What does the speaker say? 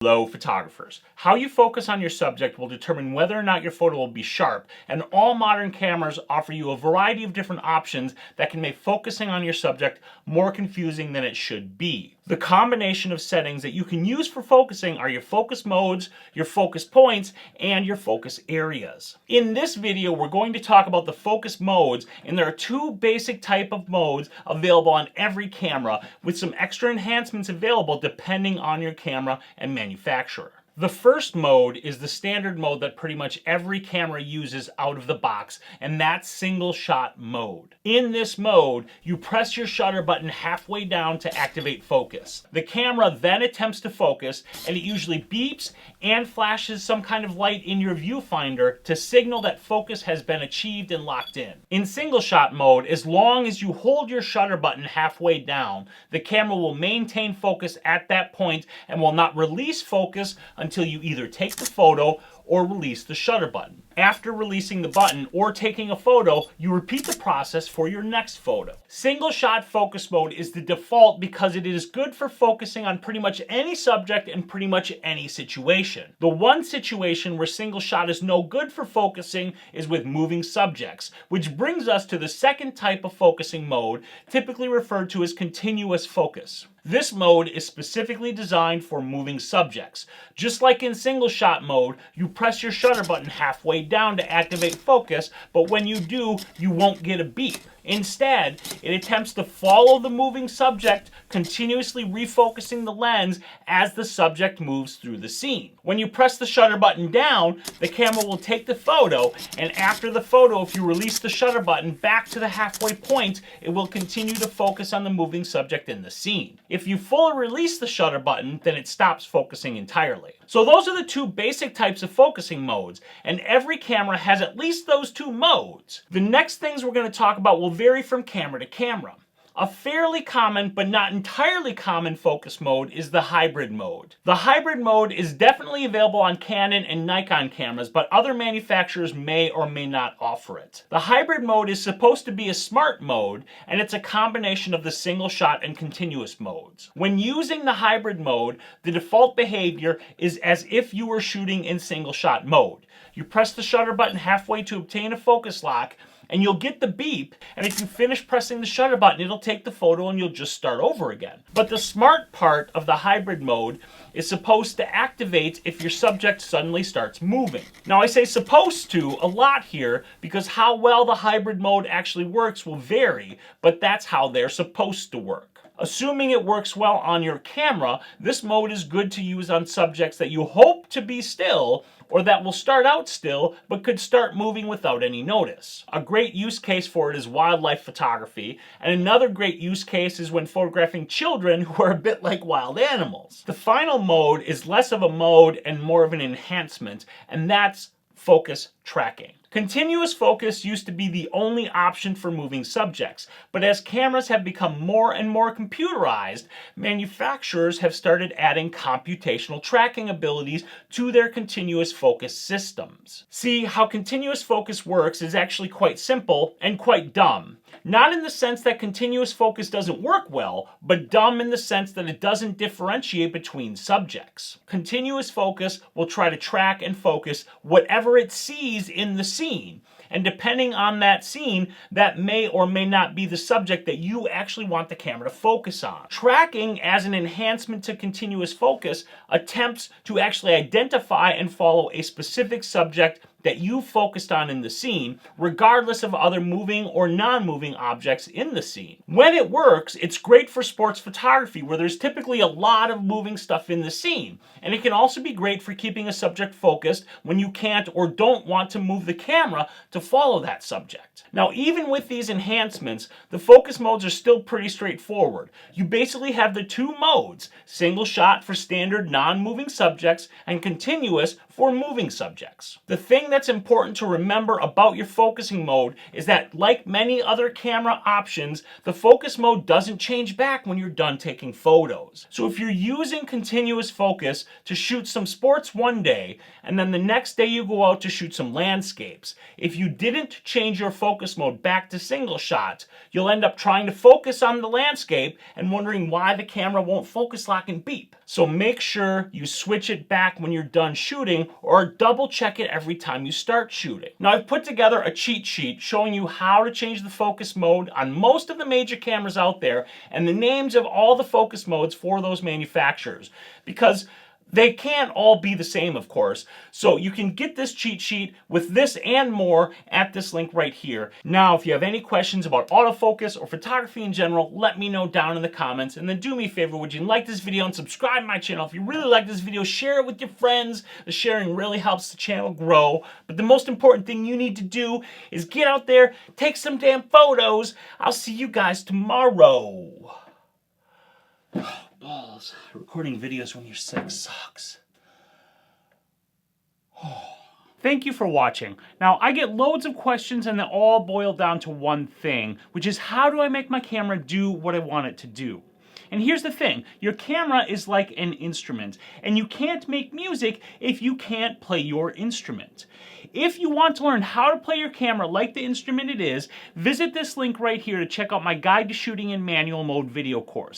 Hello photographers. How you focus on your subject will determine whether or not your photo will be sharp, and all modern cameras offer you a variety of different options that can make focusing on your subject more confusing than it should be. The combination of settings that you can use for focusing are your focus modes, your focus points, and your focus areas. In this video, we're going to talk about the focus modes, and there are two basic type of modes available on every camera with some extra enhancements available depending on your camera and manufacturer. The first mode is the standard mode that pretty much every camera uses out of the box, and that's single shot mode. In this mode, you press your shutter button halfway down to activate focus. The camera then attempts to focus, and it usually beeps and flashes some kind of light in your viewfinder to signal that focus has been achieved and locked in. In single shot mode, as long as you hold your shutter button halfway down, the camera will maintain focus at that point and will not release focus until you either take the photo or release the shutter button. After releasing the button or taking a photo, you repeat the process for your next photo. Single shot focus mode is the default because it is good for focusing on pretty much any subject and pretty much any situation. The one situation where single shot is no good for focusing is with moving subjects, which brings us to the second type of focusing mode, typically referred to as continuous focus. This mode is specifically designed for moving subjects. Just like in single shot mode, you press your shutter button halfway down to activate focus, but when you do, you won't get a beep. Instead, it attempts to follow the moving subject, continuously refocusing the lens as the subject moves through the scene. When you press the shutter button down, the camera will take the photo, and after the photo, if you release the shutter button back to the halfway point, it will continue to focus on the moving subject in the scene. If you fully release the shutter button, then it stops focusing entirely. So those are the two basic types of focusing modes, and every camera has at least those two modes. The next things we're going to talk about will vary from camera to camera. A fairly common, but not entirely common focus mode is the hybrid mode. The hybrid mode is definitely available on Canon and Nikon cameras, but other manufacturers may or may not offer it. The hybrid mode is supposed to be a smart mode, and it's a combination of the single shot and continuous modes. When using the hybrid mode, the default behavior is as if you were shooting in single shot mode. You press the shutter button halfway to obtain a focus lock, and you'll get the beep, and if you finish pressing the shutter button, it'll take the photo and you'll just start over again. But the smart part of the hybrid mode is supposed to activate if your subject suddenly starts moving. Now I say supposed to a lot here because how well the hybrid mode actually works will vary, but that's how they're supposed to work. Assuming it works well on your camera, this mode is good to use on subjects that you hope to be still or that will start out still but could start moving without any notice. A great use case for it is wildlife photography, and another great use case is when photographing children who are a bit like wild animals. The final mode is less of a mode and more of an enhancement, and that's focus tracking. Continuous focus used to be the only option for moving subjects, but as cameras have become more and more computerized, manufacturers have started adding computational tracking abilities to their continuous focus systems. See, how continuous focus works is actually quite simple and quite dumb. Not in the sense that continuous focus doesn't work well, but dumb in the sense that it doesn't differentiate between subjects. Continuous focus will try to track and focus whatever it sees in the scene. And depending on that scene, that may or may not be the subject that you actually want the camera to focus on. Tracking, as an enhancement to continuous focus, attempts to actually identify and follow a specific subject that you focused on in the scene, regardless of other moving or non-moving objects in the scene. When it works, it's great for sports photography, where there's typically a lot of moving stuff in the scene. And it can also be great for keeping a subject focused when you can't or don't want to move the camera to follow that subject. Now, even with these enhancements, the focus modes are still pretty straightforward. You basically have the two modes, single shot for standard non-moving subjects and continuous for moving subjects. The thing that's important to remember about your focusing mode is that, like many other camera options, the focus mode doesn't change back when you're done taking photos. So if you're using continuous focus to shoot some sports one day, and then the next day you go out to shoot some landscapes, if you didn't change your focus mode back to single shot, you'll end up trying to focus on the landscape and wondering why the camera won't focus lock and beep. So make sure you switch it back when you're done shooting, or double check it every time you start shooting. Now I've put together a cheat sheet showing you how to change the focus mode on most of the major cameras out there and the names of all the focus modes for those manufacturers, because they can't all be the same, of course. So you can get this cheat sheet with this and more at this link right here. Now, if you have any questions about autofocus or photography in general, let me know down in the comments. And then do me a favor, would you like this video and subscribe to my channel? If you really like this video, share it with your friends. The sharing really helps the channel grow. But the most important thing you need to do is get out there, take some damn photos. I'll see you guys tomorrow. Balls. Recording videos when you're sick sucks. Thank you for watching. Now, I get loads of questions and they all boil down to one thing, which is how do I make my camera do what I want it to do? And here's the thing, your camera is like an instrument, and you can't make music if you can't play your instrument. If you want to learn how to play your camera like the instrument it is, visit this link right here to check out my Guide to Shooting in Manual Mode video course.